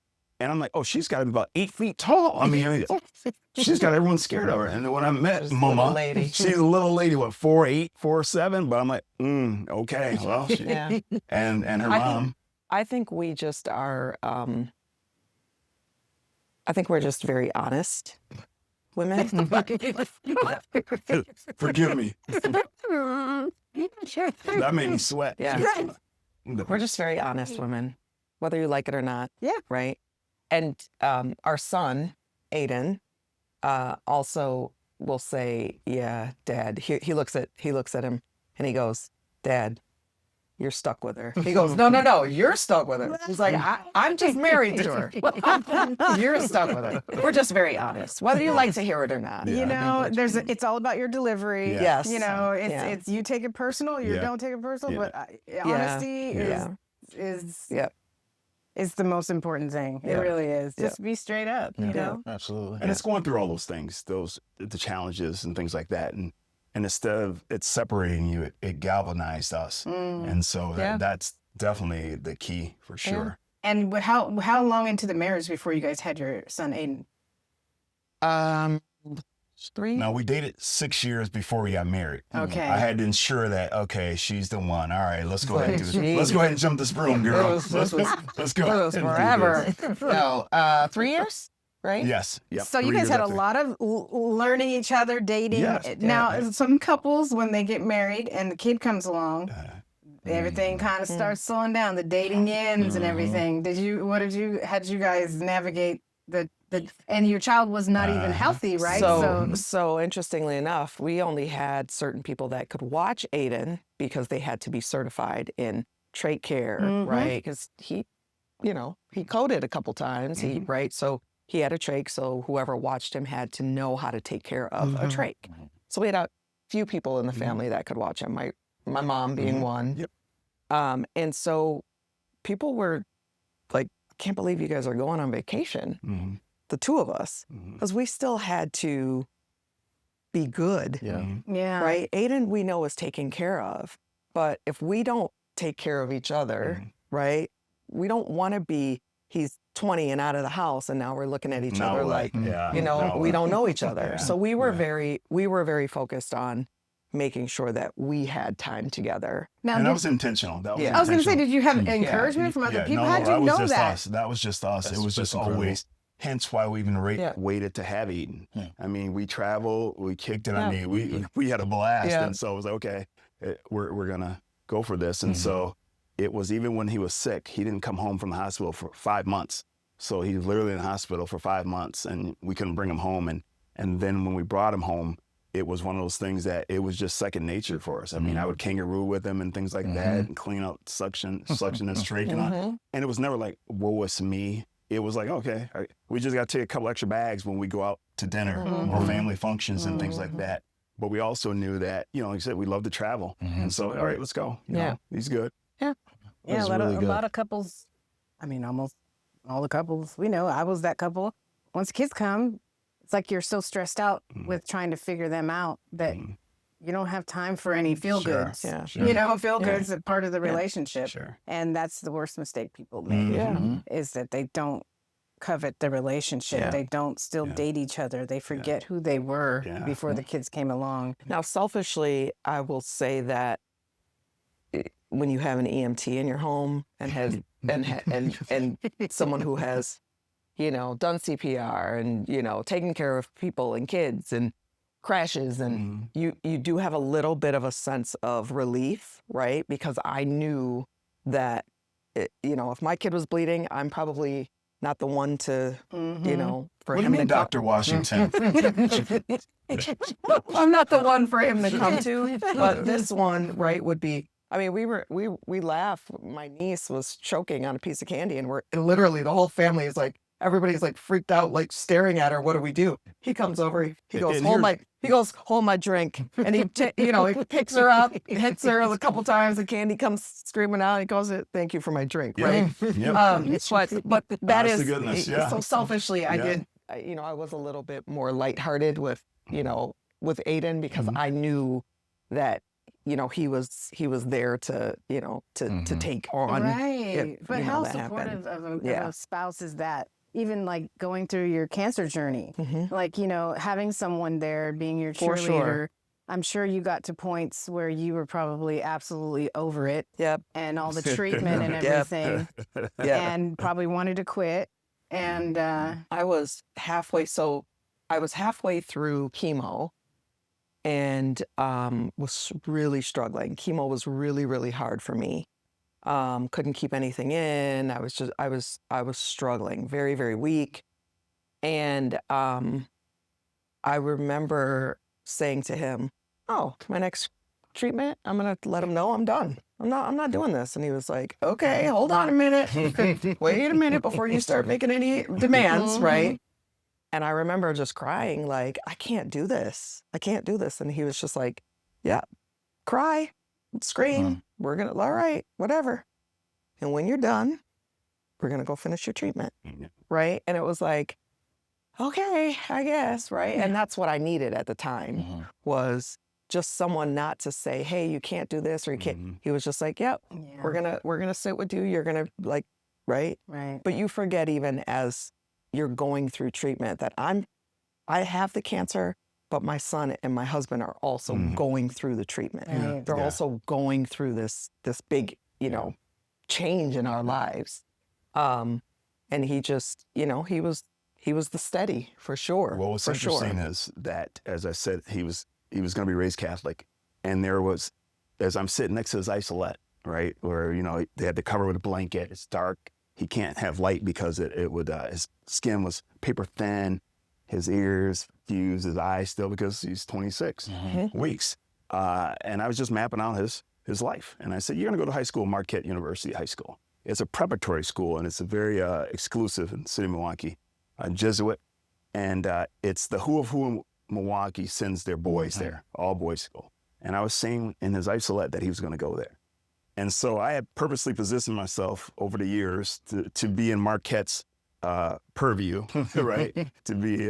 And I'm like, oh, she's got to be about 8 feet tall. I mean, she's got everyone scared of her. And then when I met Mama, she's a little lady, 4'8", 4'7", but I'm like, okay, well, and her mom. I think we just are, I think we're just very honest women. Forgive me. That made me sweat. Yeah. We're just very honest women, whether you like it or not. Yeah. Right? And our son, Aiden, also will say, yeah, Dad. He looks at him and he goes, Dad, you're stuck with her. He goes, no, you're stuck with her. He's like, I'm just married to her. You're stuck with her. We're just very honest, whether you like to hear it or not. You know, it's all about your delivery. Yes. You know, it's you take it personal, you don't take it personal, but honesty is the most important thing. It really is. Just be straight up, you know? Absolutely. And it's going through all those things, the challenges and things like that. And instead of it separating you, it galvanized us. And so that's definitely the key for sure. And how long into the marriage before you guys had your son, Aiden? 3. Now, we dated 6 years before we got married. Okay. I had to ensure that, okay, she's the one. All right, let's go ahead and do this. Let's go ahead and jump this broom, girl. Let's go. It was forever. No, 3 years, right? Yes. Yep. So you 3 guys years had a after. lot of learning each other, dating. Yes. Now, some couples, when they get married and the kid comes along, everything kind of starts slowing down. The dating ends and everything. How did you guys navigate and your child was not even healthy, right? So interestingly enough, we only had certain people that could watch Aiden because they had to be certified in trach care, right? Because he coded a couple times, right? So he had a trach, so whoever watched him had to know how to take care of a trach. So we had a few people in the family that could watch him, my mom being one. Yep. And so people were like, can't believe you guys are going on vacation, the two of us, because we still had to be good, right? Aiden, we know, is taken care of, but if we don't take care of each other, right, we don't want to be, he's 20 and out of the house, and now we're looking at each other like, we don't know each other. So we were very focused on making sure that we had time together. And that was intentional. That was I was going to say, did you have encouragement from other people? How'd you know that? That was just us. It was just always, hence why we even waited to have Eden. I mean, we traveled, we kicked it. I mean, we had a blast. And so it was, okay, we're going to go for this. And so it was, even when he was sick, he didn't come home from the hospital for 5 months. So he was literally in the hospital for 5 months, and we couldn't bring him home. And then when we brought him home, it was one of those things that it was just second nature for us. I mean, I would kangaroo with him and things like that, and clean out suction his trach. And it was never like, woe is me. It was like, okay, we just got to take a couple extra bags when we go out to dinner or family functions and things like that. But we also knew that, like I said, we love to travel. And so, all right, let's go. You know, he's good. Yeah, a lot of couples, I mean, almost all the couples, we know, I was that couple. Once the kids come, it's like you're so stressed out with trying to figure them out that you don't have time for any feel-goods. Feel-goods are part of the relationship. And that's the worst mistake people make, is that they don't covet the relationship. They don't still date each other. They forget who they were before the kids came along. Now, selfishly, I will say that when you have an EMT in your home and has and someone who has, done CPR and, taken care of people and kids and crashes, and you do have a little bit of a sense of relief, right? Because I knew that, if my kid was bleeding, I'm probably not the one to, for him to Dr. Washington? I'm not the one for him to come to, but this one, right, would be. I mean, we laugh. My niece was choking on a piece of candy, and literally the whole family is like, everybody's like freaked out, like staring at her. What do we do? He comes over. He goes, hold my drink, and he picks her up, hits her a couple times. The candy comes screaming out. He goes, "Thank you for my drink." Right? But that is goodness, so selfishly. I did. I was a little bit more lighthearted with Aiden, because I knew that. He was there to take on. Right. But how supportive of a spouse is that? Even like going through your cancer journey, like, having someone there being your cheerleader. Sure. I'm sure you got to points where you were probably absolutely over it. Yep. And all the treatment and everything. And probably wanted to quit. And I was halfway through chemo. And was really struggling. Chemo was really, really hard for me. Couldn't keep anything in. I was struggling, very, very weak. And I remember saying to him, "Oh, my next treatment, I'm gonna let him know I'm done. I'm not doing this." And he was like, "Okay, hold on a minute. Wait a minute before you start making any demands, right?" And I remember just crying, like, "I can't do this. I can't do this." And he was just like, "Yeah, cry, scream. We're gonna, all right, whatever. And when you're done, we're gonna go finish your treatment." Right? And it was like, okay, I guess, right? And that's what I needed at the time was just someone not to say, "Hey, you can't do this," or "You can't." He was just like, "Yep, we're gonna sit with you. You're gonna like," right? Right. But you forget even as you're going through treatment that I have the cancer, but my son and my husband are also going through the treatment. Right. They're also going through this big, change in our lives. And he just, he was the steady for sure. Well, what's interesting is that, as I said, he was going to be raised Catholic, and there was, as I'm sitting next to his isolette, right, where they had to cover with a blanket. It's dark. He can't have light because it would his skin was paper thin, his ears fused, his eyes still, because he's 26 weeks. And I was just mapping out his life, and I said, "You're going to go to high school, Marquette University High School. It's a preparatory school, and it's a very exclusive in the city of Milwaukee, Jesuit, and it's the who of who in Milwaukee sends their boys there, all boys school." And I was saying in his isolette that he was going to go there. And so I had purposely positioned myself over the years to be in Marquette's purview, right? To be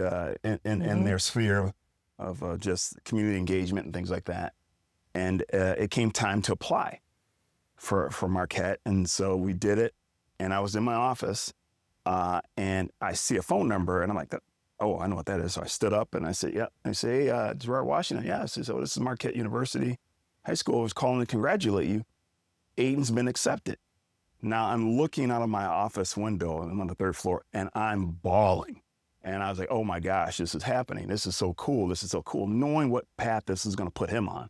in their sphere of just community engagement and things like that. And it came time to apply for Marquette. And so we did it. And I was in my office and I see a phone number and I'm like, "Oh, I know what that is." So I stood up and I said, "Yeah." I say, "Hey, Gerard Washington." "Yeah." I said, "So this is Marquette University High School. I was calling to congratulate you. Aiden's been accepted." Now I'm looking out of my office window, and I'm on the 3rd floor, and I'm bawling. And I was like, "Oh my gosh, this is happening. This is so cool. This is so cool." Knowing what path this is going to put him on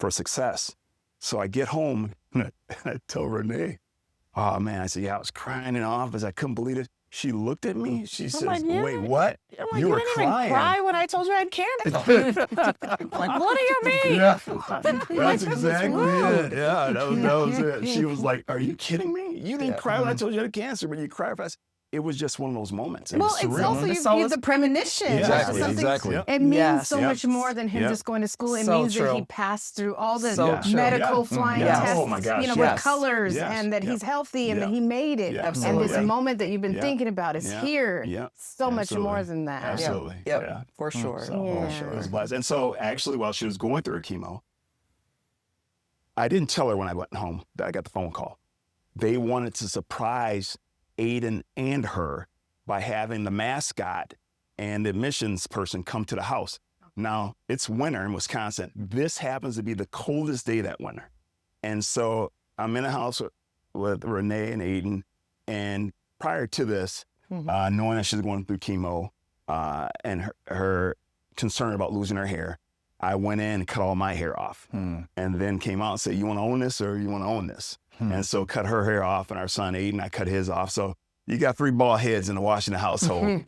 for success. So I get home and I tell Renee, "Oh man," I said, "Yeah, I was crying in the office. I couldn't believe it." She looked at me. She says, "Wait, what? You were crying?" Cry when I told you I had cancer. Like, what do you mean? Yeah, that's exactly it. Yeah, that was it. She was like, "Are you kidding me? You didn't cry when I told you you had cancer, but you cried fast." It was just one of those moments. It Well, was it's surreal. also the premonition. Exactly, Something- exactly. It means Yes. so much more than him just going to school. It So means that he true. passed through all the So true. medical flying Yeah. tests, Oh my gosh, with yes. colors, Yes. and that he's healthy and that he made it. Yeah. And this Absolutely. moment that you've been Yeah. thinking about is Yeah. here. Yeah. So much Absolutely. more than that. Absolutely. Yep. Yeah. For sure. So, Yeah. for sure. It was blessed. And so actually, while she was going through her chemo, I didn't tell her when I went home that I got the phone call. They wanted to surprise Aiden and her by having the mascot and the admissions person come to the house. Now, it's winter in Wisconsin. This happens to be the coldest day that winter. And so I'm in the house with Renee and Aiden. And prior to this, knowing that she's going through chemo and her concern about losing her hair, I went in and cut all my hair off and then came out and said, "You want to own this or you want to own this?" And so cut her hair off, and our son Aiden, I cut his off. So you got 3 bald heads in the Washington household.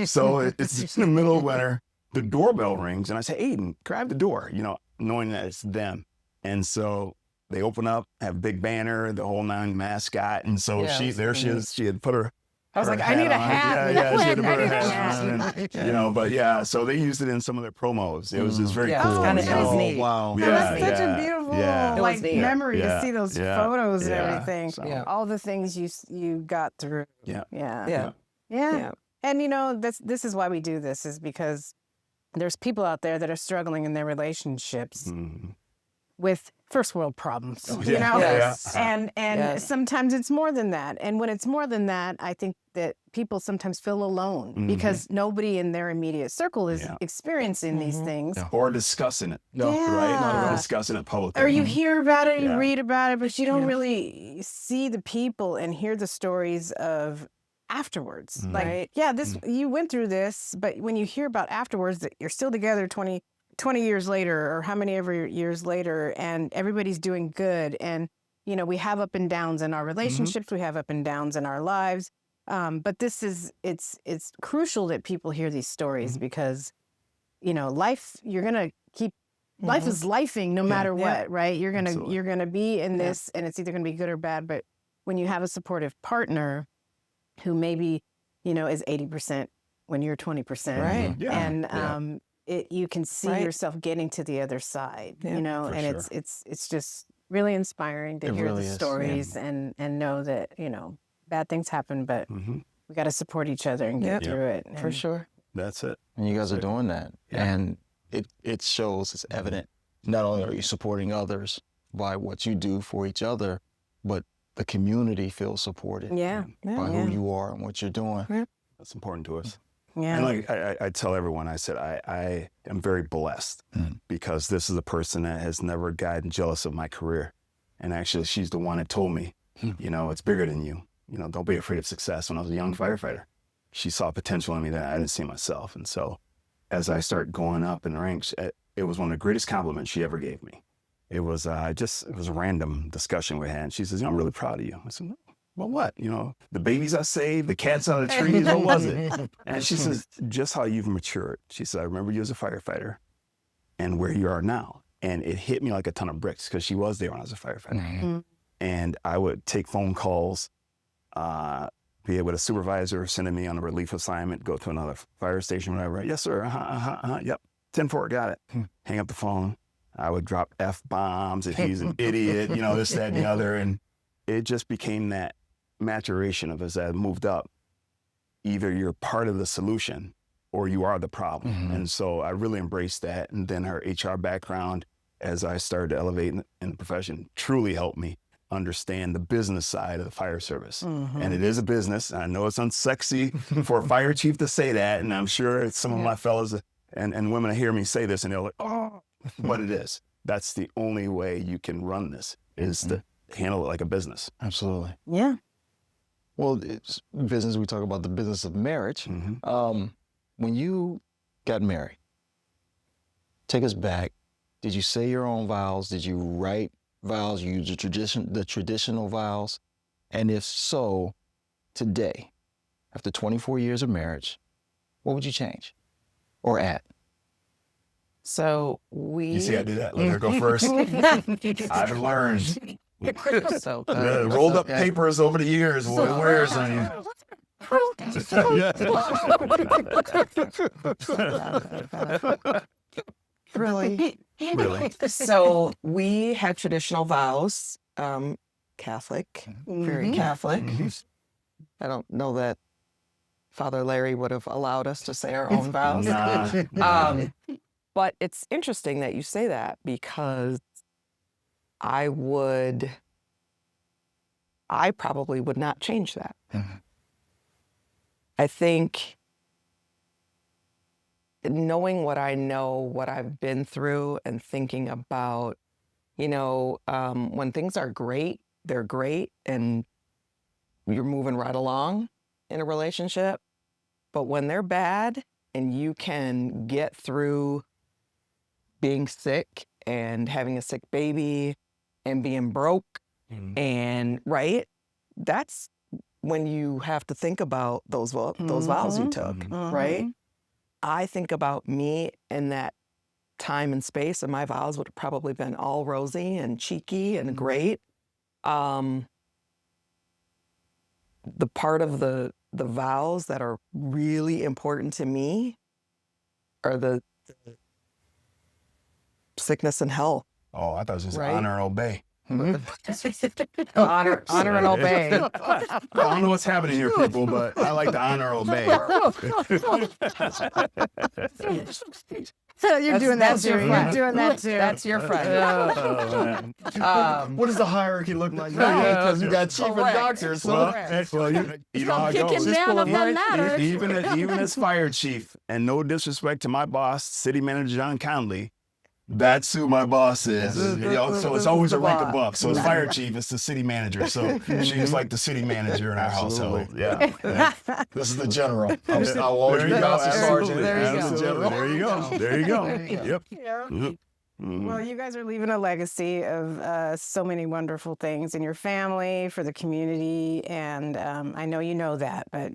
So it's in the middle of winter. The doorbell rings, and I say, "Aiden, grab the door," knowing that it's them. And so they open up, have a big banner, the whole 9 mascot. And so she is. She had put her I was her like, I need a on. hat. Yeah, she had to put her I need a hat on. And, but yeah, so they used it in some of their promos. It was just very Yeah, cool. it's kinda- it was neat. Wow. Yeah, That's such a beautiful yeah. It was neat. memory Yeah, to see those yeah, photos and yeah. everything. So- Yeah. All the things you got through. Yeah. Yeah. Yeah. Yeah. And this is why we do this, is because there's people out there that are struggling in their relationships with first world problems. Yes. And Yes. sometimes it's more than that. And when it's more than that, I think that people sometimes feel alone because nobody in their immediate circle is experiencing these things. Or discussing it. Yeah. Right? Not discussing it publicly. Or you hear about it, you Yeah. read about it, but you don't really see the people and hear the stories of afterwards. Like, you went through this, but when you hear about afterwards that you're still together 20 years later, or how many ever years later, and everybody's doing good. And, we have up and downs in our relationships, we have up and downs in our lives. But it's crucial that people hear these stories because life, you're going to keep, life is lifing no matter what, right? You're going to be in this, and it's either going to be good or bad. But when you have a supportive partner who maybe, is 80% when you're 20%, Right. and you can see yourself getting to the other side, and sure. it's just really inspiring to hear the stories and know that, bad things happen, but we got to support each other and get through it. For sure. That's it. And you guys are doing that. Yeah. And it shows, it's evident. Not only are you supporting others by what you do for each other, but the community feels supported by who you are and what you're doing. Yeah. That's important to us. Yeah. And like I tell everyone, I said, I am very blessed because this is a person that has never gotten jealous of my career. And actually, she's the one that told me, it's bigger than you. Don't be afraid of success. When I was a young firefighter, she saw potential in me that I didn't see myself. And so as I started going up in the ranks, it was one of the greatest compliments she ever gave me. It was it was a random discussion we had. And she says, I'm really proud of you. I said, well, what? The babies I saved, the cats out of the trees, what was it? And she says, just how you've matured. She said, I remember you as a firefighter and where you are now. And it hit me like a ton of bricks because she was there when I was a firefighter. And I would take phone calls, be with a supervisor sending me on a relief assignment, go to another fire station, whatever. Yes, sir. Yep. 10-4, got it. Hang up the phone. I would drop F-bombs if he's an idiot, this, that, and the other. And it just became that maturation of as I moved up, either you're part of the solution or you are the problem. And so I really embraced that. And then her HR background, as I started to elevate in the profession, truly helped me understand the business side of the fire service. And it is a business. And I know it's unsexy for a fire chief to say that. And I'm sure some of my fellows and women hear me say this and they're like, oh, but it is. That's the only way you can run this is to handle it like a business. Absolutely. Yeah. Well, it's business. We talk about the business of marriage. When you got married, take us back. Did you say your own vows? Did you write vows? You use the traditional vows? And if so, today, after 24 years of marriage, what would you change or add? So You see, I did that. Let her go first. I've learned. So Rolled up papers over the years. What it wears on you. Really? Really? So we had traditional vows, Catholic, very Catholic. I don't know that Father Larry would have allowed us to say our own vows. But it's interesting that you say that because I probably would not change that. I think knowing what I know, what I've been through, and thinking about, when things are great, they're great, and you're moving right along in a relationship. But when they're bad and you can get through being sick and having a sick baby and being broke and that's when you have to think about those vows you took, right? I think about me in that time and space, and my vows would have probably been all rosy and cheeky and great. The part of the vows that are really important to me are the sickness and health. Oh, I thought it was just honor and obey. Honor and obey. I don't know what's happening here, people, but I like to honor and obey. So you're doing that too. You're doing that too. That's your friend. What does the hierarchy look like now? Because you got chief and doctor. So you know how it goes. Down of that matter. Even as fire chief, and no disrespect to my boss, City Manager John Conley, that's who my boss is. So it's always a rank above. So as fire chief, it's the city manager. So she's like the city manager in our household. Yeah. This is the general. I'll always be sergeant. There you go. Yep. Well, you guys are leaving a legacy of so many wonderful things in your family, for the community, and I know you know that, but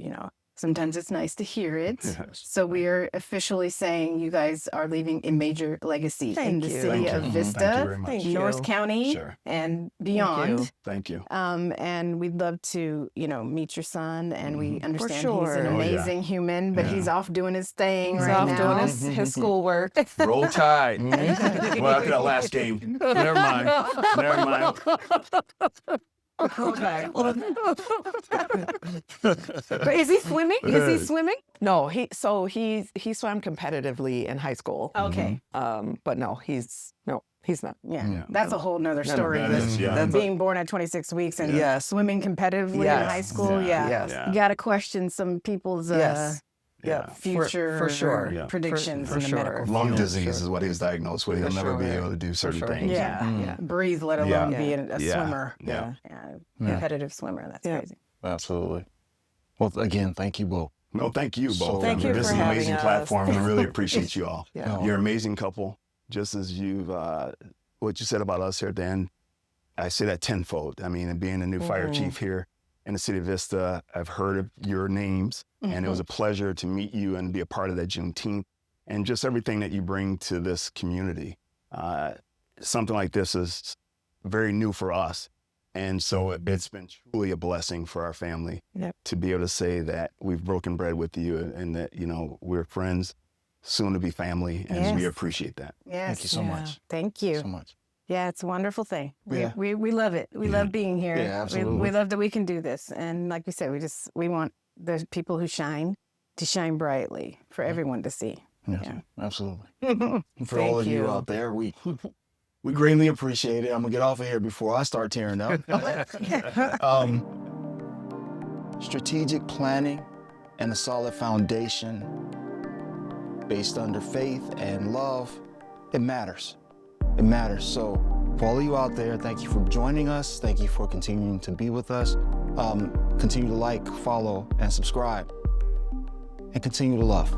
Sometimes it's nice to hear it. Yes. So we are officially saying you guys are leaving a major legacy in Thank the you. city Thank of you. Vista, Thank you very much. Thank you. North County, Sure. and beyond. Thank you. And we'd love to, meet your son. And we understand he's sure. an Oh, yeah. amazing human, but Yeah. he's off doing his thing He's right off now. doing his schoolwork. Roll Tide. Well, after that last game. Never mind. Never mind. But is he swimming? Is he swimming? No, he swam competitively in high school. Okay. But no, he's not. Yeah. That's a whole nother story. that is, yeah. That's being born at 26 weeks and Yes. swimming competitively in Yes. high school. Yeah. Yeah. Yes. You got to question some people's Yes. Yeah. future For sure. Yeah. predictions For in the sure. medical Lung field. disease is what he was diagnosed with. He'll For never be sure. able to do certain sure. things. Yeah. Yeah. Breathe, let alone be a Yeah. swimmer. Yeah. Competitive swimmer. That's Yeah. crazy. Absolutely. Well, again, thank you both. No, thank you So both. Thank you This for is an having amazing us. platform. We really appreciate you all. Yeah. You're an amazing couple. Just as you've, what you said about us here, Dan, I say that tenfold. I mean, and being a new fire chief here in the city of Vista, I've heard of your names, and it was a pleasure to meet you and be a part of that Juneteenth and just everything that you bring to this community. Something like this is very new for us. And so it's been truly a blessing for our family Yep. to be able to say that we've broken bread with you and that, we're friends, soon to be family, and we Yes. appreciate that. Yes. Thank you so much. Thank you. So much. Yeah, it's a wonderful thing. Yeah. We love it. We love being here. Yeah, absolutely. We love that we can do this. And like we said, we want the people who shine to shine brightly for everyone to see. Yes, Yeah. absolutely. And for all of you you. out there, we greatly appreciate it. I'm gonna get off of here before I start tearing up. Strategic planning and a solid foundation based under faith and love, it matters. It matters. So for all of you out there, thank you for joining us. Thank you for continuing to be with us. Continue to like, follow, and subscribe. And continue to love.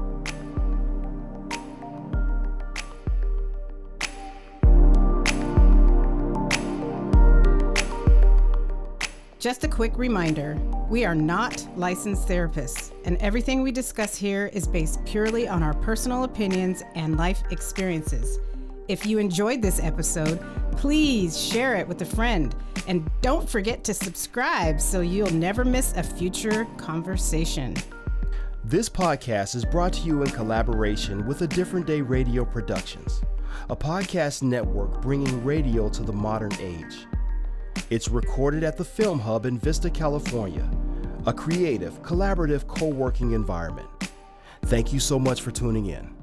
Just a quick reminder, we are not licensed therapists, and everything we discuss here is based purely on our personal opinions and life experiences. If you enjoyed this episode, please share it with a friend, and don't forget to subscribe so you'll never miss a future conversation. This podcast is brought to you in collaboration with A Different Day Radio Productions, a podcast network bringing radio to the modern age. It's recorded at the Film Hub in Vista, California, a creative, collaborative co-working environment. Thank you so much for tuning in.